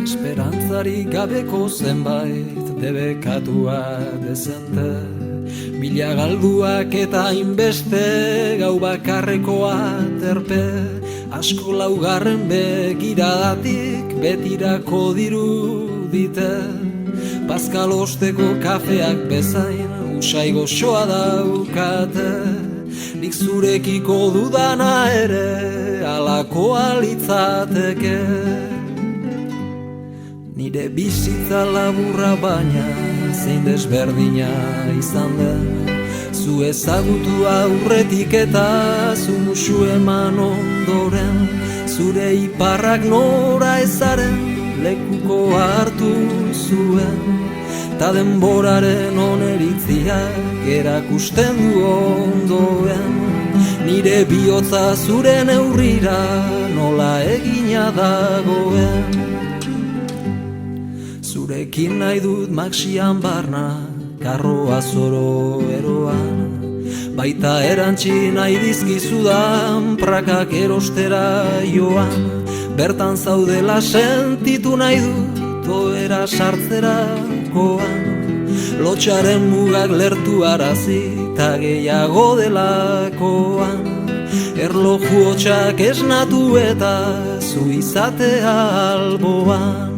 Esperantzarik gabeko zenbait debekatua dezente, mila galduak eta hainbeste gau bakarrekoa terpe, asko laugarren begiradatik betirako dirudite, Pascal osteko kafeak bezain usai goxoa daukate, nik zurekiko dudana ere alakoa litzateke. Nire bizitza laburra baina zein desberdina izan den, zu ezagutu aurretik eta zu musu eman ondoren, zure iparrak nora ezaren lekuko hartu zuen, ta denboraren oneritziak erakusten du ondoen, nire bihotza zure neurrira nola egina dagoen. Zurekin nahi dut maxian barna, karroa zoro eroan, baita erantzi nahi dizkizudan prakak erostera joan, bertan zaudela sentitu nahi dut toera sartzerakoan, lotxaren mugak lertu arazi ta gehiago delakoan, erloju hotxak esnatu eta zu izatea alboan.